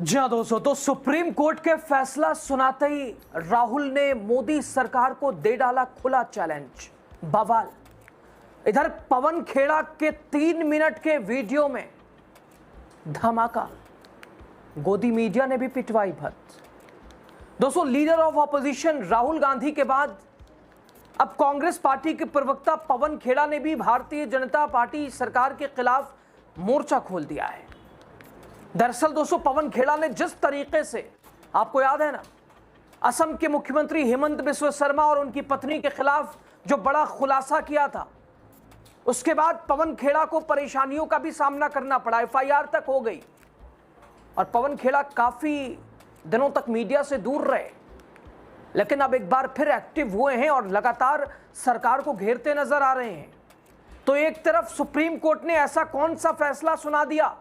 जी हाँ दोस्तों, तो सुप्रीम कोर्ट के फैसला सुनाते ही राहुल ने मोदी सरकार को दे डाला खुला चैलेंज। बवाल। इधर पवन खेड़ा के 3 मिनट के वीडियो में धमाका, गोदी मीडिया ने भी पिटवाई भत। दोस्तों, leader of opposition Rahul Gandhi के बाद अब कांग्रेस पार्टी के प्रवक्ता पवन खेड़ा ने भी भारतीय जनता पार्टी सरकार के खिलाफ मोर्चा खोल दिया है। दरअसल दोस्तों, पवन खेड़ा ने जिस तरीके से, आपको याद है ना, असम के मुख्यमंत्री हेमंत बिस्वा शर्मा और उनकी पत्नी के खिलाफ जो बड़ा खुलासा किया था, उसके बाद पवन खेड़ा को परेशानियों का भी सामना करना पड़ा। एफआईआर तक हो गई और पवन खेड़ा काफी दिनों तक मीडिया से दूर रहे, लेकिन अब एक बार फिर एक्टिव हुए हैं और लगातार सरकार को घेरते नजर आ रहे हैं। तो एक तरफ सुप्रीम कोर्ट ने ऐसा कौन सा फैसला सुना दिया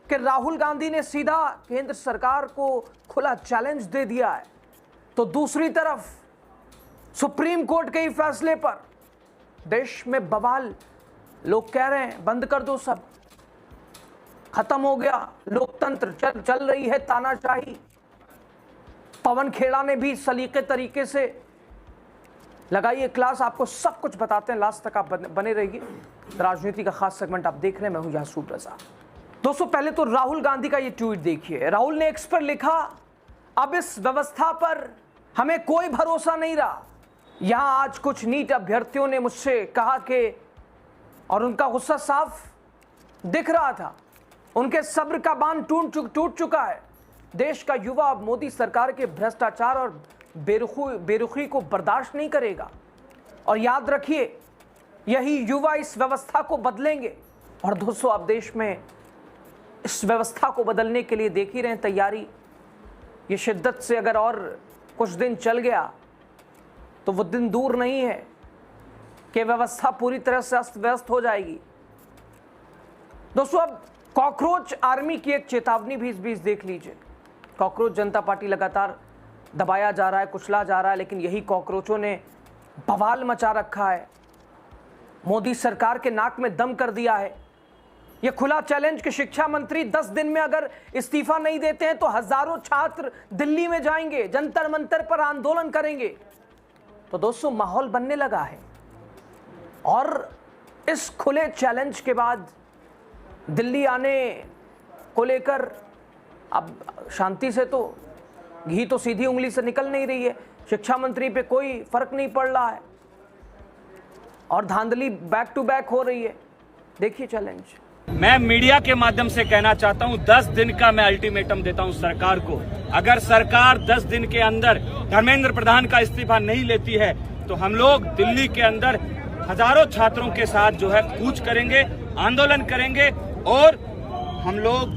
कि राहुल गांधी ने सीधा केंद्र सरकार को खुला चैलेंज दे दिया है, तो दूसरी तरफ सुप्रीम कोर्ट के ही फैसले पर देश में बवाल। लोग कह रहे हैं बंद कर दो, सब खत्म हो गया, लोकतंत्र चल रही है तानाशाही। पवन खेड़ा ने भी सलीके तरीके से लगाइए क्लास, आपको सब कुछ बताते हैं, लास्ट तक आप बने रहिए। राजनीति का खास सेगमेंट आप देख रहे हैं, मैं हूं यासूब रजा। दोस्तों, पहले तो राहुल गांधी का ये ट्वीट देखिए। राहुल ने एक्स पर लिखा, अब इस व्यवस्था पर हमें कोई भरोसा नहीं रहा। यहां आज कुछ नीट अभ्यर्थियों ने मुझसे कहा कि, और उनका गुस्सा साफ दिख रहा था, उनके सब्र का बांध टूट चुका है। देश का युवा अब मोदी सरकार के भ्रष्टाचार और बेरुखी को बर्दाश्त नहीं करेगा। और याद रखिए, यही युवा इस व्यवस्था को बदलेंगे। और दोस्तों, अब देश में इस व्यवस्था को बदलने के लिए देख ही रहे हैं तैयारी। ये शिद्दत से अगर और कुछ दिन चल गया तो वो दिन दूर नहीं है कि व्यवस्था पूरी तरह से अस्त व्यस्त हो जाएगी। दोस्तों, अब कॉकरोच आर्मी की एक चेतावनी भी इस बीच देख लीजिए। कॉकरोच जनता पार्टी लगातार दबाया जा रहा है, कुचला जा रहा है, लेकिन यही कॉकरोचों ने बवाल मचा रखा है, मोदी सरकार के नाक में दम कर दिया है। यह खुला चैलेंज कि शिक्षा मंत्री 10 दिन में अगर इस्तीफा नहीं देते हैं तो हजारों छात्र दिल्ली में जाएंगे, जंतर मंतर पर आंदोलन करेंगे। तो दोस्तों, माहौल बनने लगा है और इस खुले चैलेंज के बाद दिल्ली आने को लेकर अब शांति से तो घी तो सीधी उंगली से निकल नहीं रही है। शिक्षा मंत्री पे कोई फर्क नहीं पड़ रहा है और धांधली बैक टू बैक हो रही है। देखिए चैलेंज। मैं मीडिया के माध्यम से कहना चाहता हूं, 10 दिन का मैं अल्टीमेटम देता हूं सरकार को। अगर सरकार 10 दिन के अंदर धर्मेंद्र प्रधान का इस्तीफा नहीं लेती है तो हम लोग दिल्ली के अंदर हजारों छात्रों के साथ जो है कूच करेंगे, आंदोलन करेंगे और हम लोग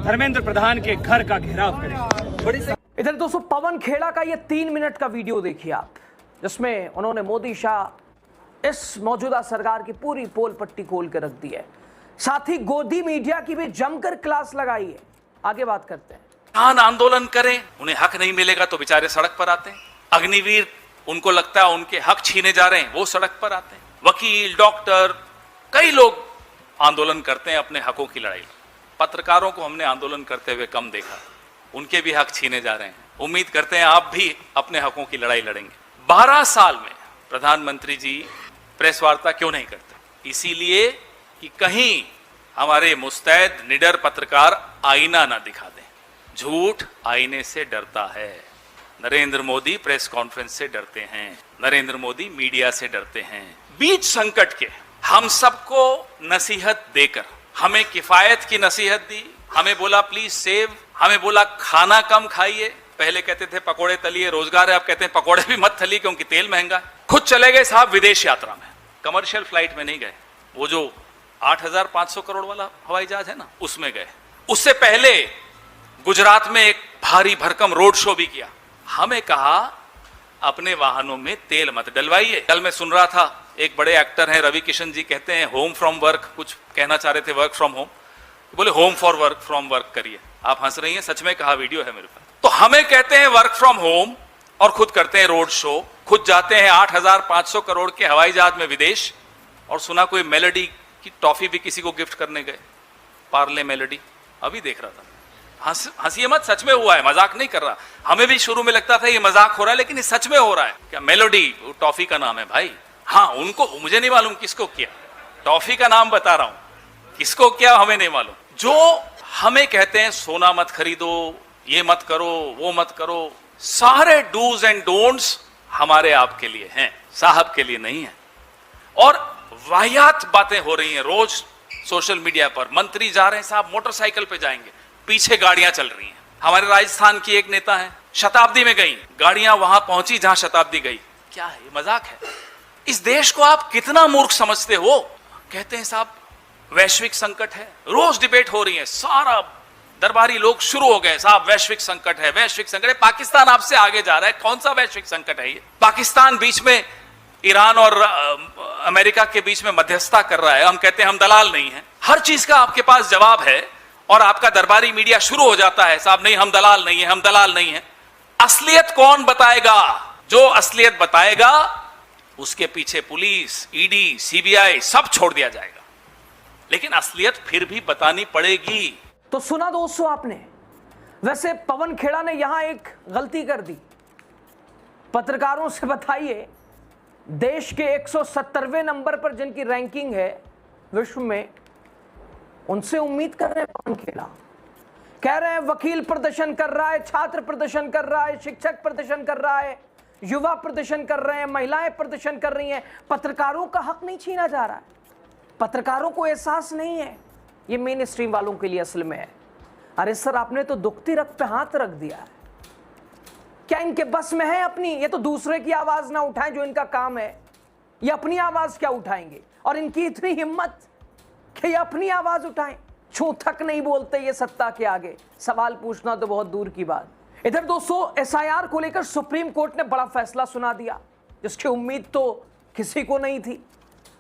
धर्मेंद्र प्रधान के घर का घेराव करेंगे। इधर दोस्तों, पवन खेड़ा का ये 3 मिनट का वीडियो देखिए आप, जिसमें उन्होंने मोदी शाह इस मौजूदा सरकार की पूरी पोल पट्टी खोल कर रख दी है। साथ ही गोदी मीडिया की भी जमकर क्लास लगाई है। आगे बात करते हैं। आंदोलन करें, उन्हें हक नहीं मिलेगा तो बेचारे सड़क पर आते हैं। अग्निवीर, उनको लगता है उनके हक छीने जा रहे हैं, वो सड़क पर आते हैं। वकील, डॉक्टर, कई लोग आंदोलन करते हैं अपने हकों की लड़ाई। पत्रकारों को हमने आंदोलन करते हुए कम देखा, उनके भी हक छीने जा रहे हैं। उम्मीद करते हैं आप भी अपने हकों की लड़ाई लड़ेंगे। 12 साल में प्रधानमंत्री जी प्रेस वार्ता क्यों नहीं करते? इसीलिए कि कहीं हमारे मुस्तैद निडर पत्रकार आईना ना दिखा दें। झूठ आईने से डरता है। नरेंद्र मोदी प्रेस कॉन्फ्रेंस से डरते हैं, नरेंद्र मोदी मीडिया से डरते हैं। बीच संकट के हम सबको नसीहत देकर, हमें किफायत की नसीहत दी, हमें बोला प्लीज सेव, हमें बोला खाना कम खाइए। पहले कहते थे पकोड़े तलिए रोजगार है, अब कहते हैं पकोड़े भी मत तलिए क्योंकि तेल महंगा है। खुद चले गए साहब विदेश यात्रा में, कमर्शियल फ्लाइट में नहीं गए, वो जो 8,500 करोड़ वाला हवाई जहाज है ना, उसमें गए। उससे पहले गुजरात में एक भारी भरकम रोड शो भी किया। हमें कहा अपने वाहनों में तेल मत डलवाइए। कल मैं सुन रहा था, एक बड़े एक्टर हैं रवि किशन जी, कहते हैं होम फ्रॉम वर्क, कुछ कहना चाह रहे थे वर्क फ्रॉम होम, बोले home for work from work करिए। आप हंस रही हैं, सच में कहा, वीडियो है मेरे पास। तो हमें कहते हैं वर्क फ्रॉम होम और खुद करते हैं रोड शो, खुद जाते हैं 8,500 करोड़ के हवाई जहाज में विदेश, और सुना कोई मेलोडी की टॉफी भी किसी को गिफ्ट करने गए, पार्ले मेलोडी, अभी देख रहा था। हंसिए मत, सच में हुआ है, मजाक नहीं कर रहा। हमें भी शुरू में लगता था ये मजाक हो रहा है, लेकिन ये सच में हो रहा है। क्या मेलोडी टॉफी का नाम है भाई? हाँ, उनको, मुझे नहीं मालूम किसको किया, टॉफी का नाम बता रहा हूं, किसको क्या हमें नहीं मालूम। जो हमें कहते हैं सोना मत खरीदो, ये मत करो, वो मत करो, सारे डूज एंड डोंट्स हमारे आपके लिए हैं, साहब के लिए नहीं है। और वाहियात बातें हो रही हैं रोज सोशल मीडिया पर। मंत्री जा रहे हैं साहब, मोटरसाइकिल पे जाएंगे, पीछे गाड़ियां चल रही हैं। हमारे राजस्थान की एक नेता है, शताब्दी में गई, गाड़ियां वहां पहुंची जहां शताब्दी गई। क्या है ये, मजाक है? इस देश को आप कितना मूर्ख समझते हो? कहते हैं साहब वैश्विक संकट है, रोज डिबेट हो रही है, सारा दरबारी लोग शुरू हो गए, साहब वैश्विक संकट है, वैश्विक संकट है। पाकिस्तान आपसे आगे जा रहा है, कौन सा वैश्विक संकट है ये? पाकिस्तान बीच में ईरान और अमेरिका के बीच में मध्यस्थता कर रहा है, हम कहते हैं हम दलाल नहीं हैं। हर चीज का आपके पास जवाब है और आपका दरबारी मीडिया शुरू हो जाता है, साहब नहीं हम दलाल नहीं है, हम दलाल नहीं है। असलियत कौन बताएगा? जो असलियत बताएगा उसके पीछे पुलिस, ईडी, सीबीआई सब छोड़ दिया जाएगा, लेकिन असलियत फिर भी बतानी पड़ेगी। तो सुना दोस्तों आपने। वैसे पवन खेड़ा ने यहां एक गलती कर दी। पत्रकारों से बताइए, देश के 170वें नंबर पर जिनकी रैंकिंग है विश्व में, उनसे उम्मीद कर रहे हैं पवन खेड़ा। कह रहे हैं वकील प्रदर्शन कर रहा है, छात्र प्रदर्शन कर रहा है, शिक्षक प्रदर्शन कर रहा है, युवा प्रदर्शन कर रहे हैं, महिलाएं प्रदर्शन कर रही हैं। पत्रकारों का हक नहीं छीना जा रहा है, पत्रकारों को एहसास नहीं है। ये मेन स्ट्रीम वालों के लिए असल में है। अरे सर, आपने तो दुखती रग पे हाथ रख दिया है। क्या इनके बस में है अपनी? ये तो दूसरे की आवाज ना उठाएं जो इनका काम है, ये अपनी आवाज क्या उठाएंगे? और इनकी इतनी हिम्मत कि ये अपनी आवाज उठाएं। छू तक नहीं बोलते ये सत्ता के आगे, सवाल पूछना तो बहुत दूर की बात। इधर दोस्तों एसआईआर को लेकर सुप्रीम कोर्ट ने बड़ा फैसला सुना दिया, जिसकी उम्मीद तो किसी को नहीं थी।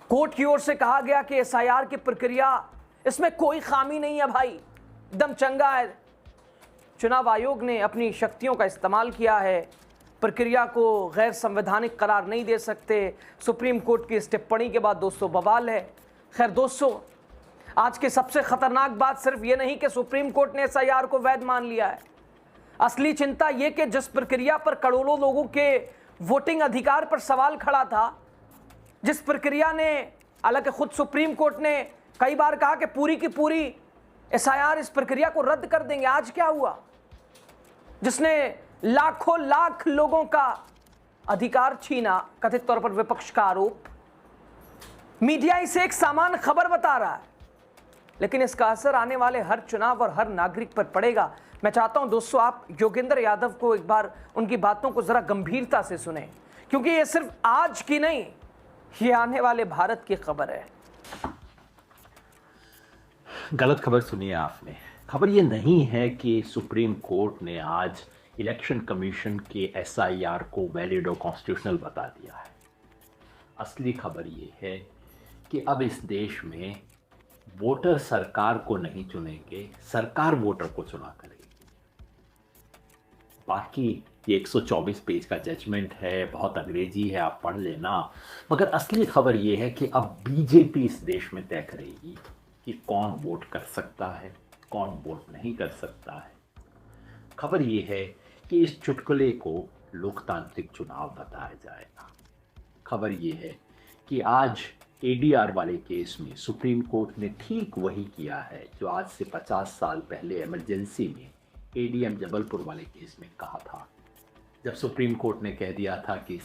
कोर्ट की ओर से कहा गया कि एसआईआर की प्रक्रिया, इसमें कोई खामी नहीं है भाई, एकदम चंगा है। चुनाव आयोग ने अपनी शक्तियों का इस्तेमाल किया है, प्रक्रिया को गैर संवैधानिक करार नहीं दे सकते। सुप्रीम कोर्ट की इस टिप्पणी के बाद दोस्तों बवाल है। खैर दोस्तों, आज की सबसे खतरनाक बात सिर्फ ये नहीं कि सुप्रीम कोर्ट ने एसआईआर को वैध मान लिया है। असली चिंता यह कि जिस प्रक्रिया पर करोड़ों लोगों के वोटिंग अधिकार पर सवाल खड़ा था, जिस प्रक्रिया ने, हालांकि खुद सुप्रीम कोर्ट ने कई बार कहा कि पूरी की पूरी एसआईआर इस प्रक्रिया को रद्द कर देंगे, आज क्या हुआ? जिसने लाखों लाख लोगों का अधिकार छीना, कथित तौर पर विपक्ष का आरोप। मीडिया इसे एक सामान्य खबर बता रहा है, लेकिन इसका असर आने वाले हर चुनाव और हर नागरिक पर पड़ेगा। मैं चाहता हूं दोस्तों आप योगेंद्र यादव को एक बार उनकी बातों को जरा गंभीरता से सुने, क्योंकि ये सिर्फ आज की नहीं, ये आने वाले भारत की खबर है। गलत खबर सुनी है आपने। खबर ये नहीं है कि सुप्रीम कोर्ट ने आज इलेक्शन कमीशन के एसआईआर को वैलिड और कॉन्स्टिट्यूशनल बता दिया है। असली खबर ये है कि अब इस देश में वोटर सरकार को नहीं चुनेंगे, सरकार वोटर को चुना करेगी। बाकी ये 124 पेज का जजमेंट है, बहुत अंग्रेजी है, आप पढ़ लेना। मगर असली खबर ये है कि अब बीजेपी इस देश में तय करेगी कि कौन वोट कर सकता है, कौन वोट नहीं कर सकता है। खबर ये है कि इस चुटकुले को लोकतांत्रिक चुनाव बताया जाएगा। खबर ये है कि आज एडीआर वाले केस में सुप्रीम कोर्ट ने ठीक वही किया है जो आज से 50 साल पहले इमरजेंसी में एडीएम जबलपुर वाले केस में कहा था, जब सुप्रीम कोर्ट ने कह दिया था कि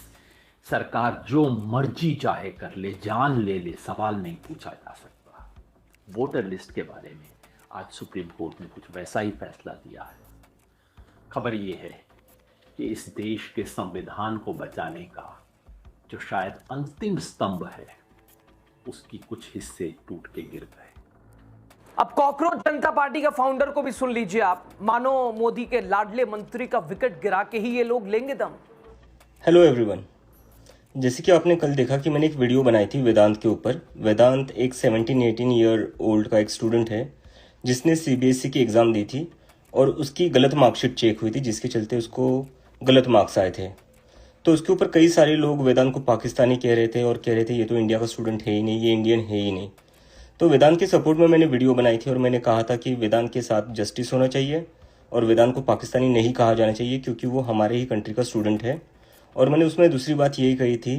सरकार जो मर्जी चाहे कर ले, जान ले ले, सवाल नहीं पूछा जा सकता। वोटर लिस्ट के बारे में आज सुप्रीम कोर्ट ने कुछ वैसा ही फैसला दिया है। खबर ये है कि इस देश के संविधान को बचाने का जो शायद अंतिम स्तंभ है, उसकी कुछ हिस्से टूट के गिर गए। अब कॉकरोच जनता पार्टी का फाउंडर को भी सुन लीजिए आप। मानो मोदी के लाडले मंत्री का विकेट गिरा के ही ये लोग लेंगे दम। हेलो एवरीवन, जैसे कि आपने कल देखा कि मैंने एक वीडियो बनाई थी वेदांत के ऊपर। वेदांत एक 17-18 ईयर ओल्ड का एक स्टूडेंट है जिसने सीबीएसई की एग्ज़ाम दी थी और उसकी गलत मार्कशीट चेक हुई थी, जिसके चलते उसको गलत मार्क्स आए थे। तो उसके ऊपर कई सारे लोग वेदांत को पाकिस्तानी कह रहे थे और कह रहे थे ये तो इंडिया का स्टूडेंट है ही नहीं, ये इंडियन है ही नहीं। तो वेदांत के सपोर्ट में मैंने वीडियो बनाई थी और मैंने कहा था कि वेदांत के साथ जस्टिस होना चाहिए और वेदांत को पाकिस्तानी नहीं कहा जाना चाहिए क्योंकि वो हमारे ही कंट्री का स्टूडेंट है। और मैंने उसमें दूसरी बात यही कही थी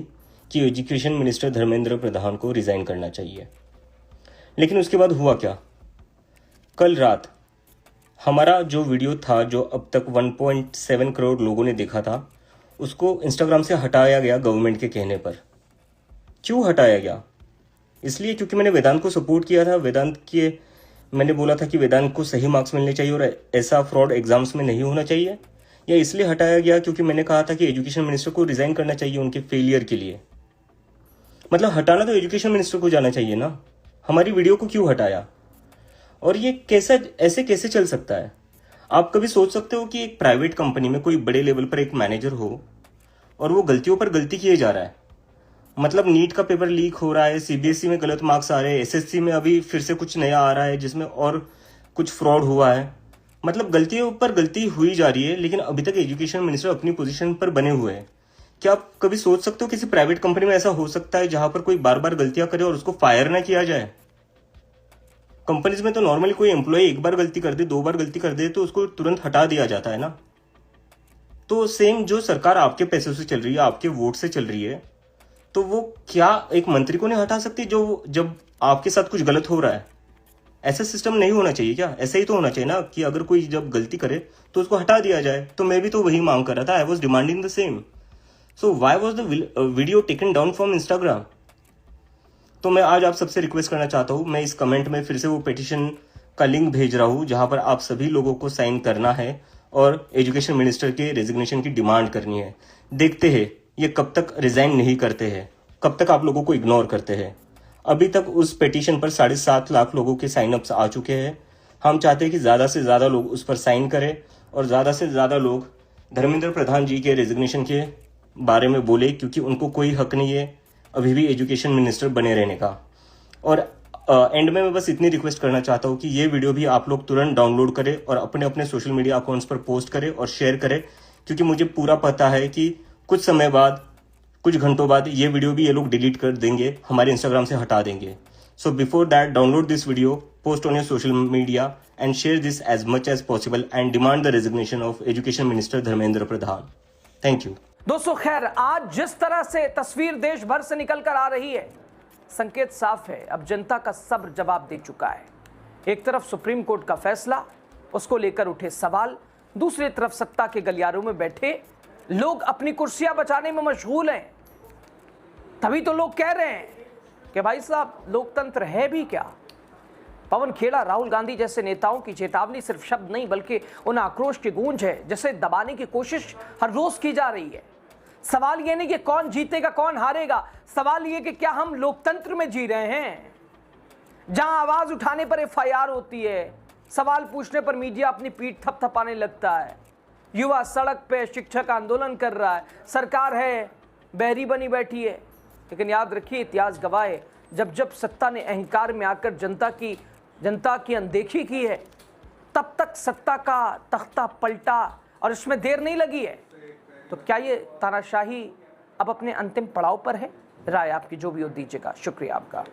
कि एजुकेशन मिनिस्टर धर्मेंद्र प्रधान को रिज़ाइन करना चाहिए। लेकिन उसके बाद हुआ क्या? कल रात हमारा जो वीडियो था, जो अब तक 1.7 करोड़ लोगों ने देखा था, उसको इंस्टाग्राम से हटाया गया गवर्नमेंट के कहने पर। क्यों हटाया गया? इसलिए क्योंकि मैंने वेदांत को सपोर्ट किया था। मैंने बोला था कि वेदांत को सही मार्क्स मिलने चाहिए और ऐसा फ्रॉड एग्जाम्स में नहीं होना चाहिए। या इसलिए हटाया गया क्योंकि मैंने कहा था कि एजुकेशन मिनिस्टर को रिज़ाइन करना चाहिए उनके फेलियर के लिए। मतलब हटाना तो एजुकेशन मिनिस्टर को जाना चाहिए ना, हमारी वीडियो को क्यों हटाया? और ये ऐसे कैसे चल सकता है? आप कभी सोच सकते हो कि एक प्राइवेट कंपनी में कोई बड़े लेवल पर एक मैनेजर हो और वो गलतियों पर गलती किए जा रहा है। मतलब नीट का पेपर लीक हो रहा है, सीबीएसई में गलत मार्क्स आ रहे हैं, एसएससी में अभी फिर से कुछ नया आ रहा है जिसमें और कुछ फ्रॉड हुआ है। मतलब गलतियों पर गलती हुई जा रही है, लेकिन अभी तक एजुकेशन मिनिस्टर अपनी पोजीशन पर बने हुए हैं। क्या आप कभी सोच सकते हो किसी प्राइवेट कंपनी में ऐसा हो सकता है जहां पर कोई बार बार गलतियां करे और उसको फायर ना किया जाए? कंपनीज में तो नॉर्मली कोई एम्प्लॉय एक बार गलती कर दे, 2 बार गलती कर दे तो उसको तुरंत हटा दिया जाता है ना। तो सेम जो सरकार आपके पैसों से चल रही है, आपके वोट से चल रही है, तो वो क्या एक मंत्री को नहीं हटा सकती जो जब आपके साथ कुछ गलत हो रहा है? ऐसा सिस्टम नहीं होना चाहिए क्या? ऐसा ही तो होना चाहिए ना कि अगर कोई जब गलती करे तो उसको हटा दिया जाए। तो मैं भी तो वही मांग कर रहा था। I was demanding the same. So why was the video taken down from Instagram? तो मैं आज आप सबसे रिक्वेस्ट करना चाहता हूँ, मैं इस कमेंट में फिर से वो पिटिशन का लिंक भेज रहा हूँ जहां पर आप सभी लोगों को साइन करना है और एजुकेशन मिनिस्टर के रेजिग्नेशन की डिमांड करनी है। देखते हैं ये कब तक रिजाइन नहीं करते हैं, कब तक आप लोगों को इग्नोर करते हैं। अभी तक उस पिटीशन पर 7.5 लाख लोगों के साइन अप्स आ चुके हैं। हम चाहते हैं कि ज़्यादा से ज़्यादा लोग उस पर साइन करें और ज़्यादा से ज़्यादा लोग धर्मेंद्र प्रधान जी के रेजिग्नेशन के बारे में बोले, क्योंकि उनको कोई हक नहीं है अभी भी एजुकेशन मिनिस्टर बने रहने का। और एंड में मैं बस इतनी रिक्वेस्ट करना चाहता हूँ कि ये वीडियो भी आप लोग तुरंत डाउनलोड करें और अपने अपने सोशल मीडिया अकाउंट्स पर पोस्ट करें और शेयर करें, क्योंकि मुझे पूरा पता है कि कुछ समय बाद, कुछ घंटों बाद ये वीडियो भी ये लोग डिलीट कर देंगे, हमारे इंस्टाग्राम से हटा देंगे। So before that, download this video, post on your social media and share this as much as possible and demand the resignation of education minister Dharmendra Pradhan. Thank you दोस्तों। खैर, आज जिस तरह से तस्वीर देश भर से निकल कर आ रही है, संकेत साफ है, अब जनता का सब्र जवाब दे चुका है। एक तरफ सुप्रीम कोर्ट का फैसला, उसको लेकर उठे सवाल, दूसरी तरफ सत्ता के गलियारों में बैठे लोग अपनी कुर्सियां बचाने में मशगूल हैं। तभी तो लोग कह रहे हैं कि भाई साहब, लोकतंत्र है भी क्या? पवन खेड़ा, राहुल गांधी जैसे नेताओं की चेतावनी सिर्फ शब्द नहीं बल्कि उन आक्रोश की गूंज है जिसे दबाने की कोशिश हर रोज की जा रही है। सवाल ये नहीं कि कौन जीतेगा कौन हारेगा, सवाल ये कि क्या हम लोकतंत्र में जी रहे हैं जहां आवाज उठाने पर एफआईआर होती है, सवाल पूछने पर मीडिया अपनी पीठ थपथपाने लगता है, युवा सड़क पे, शिक्षक आंदोलन कर रहा है, सरकार है बहरी बनी बैठी है। लेकिन याद रखिए, इतिहास गवाह है, जब जब सत्ता ने अहंकार में आकर जनता की अनदेखी की है, तब तक सत्ता का तख्ता पलटा और इसमें देर नहीं लगी है। तो क्या ये तानाशाही अब अपने अंतिम पड़ाव पर है? राय आपकी जो भी हो दीजिएगा। शुक्रिया आपका।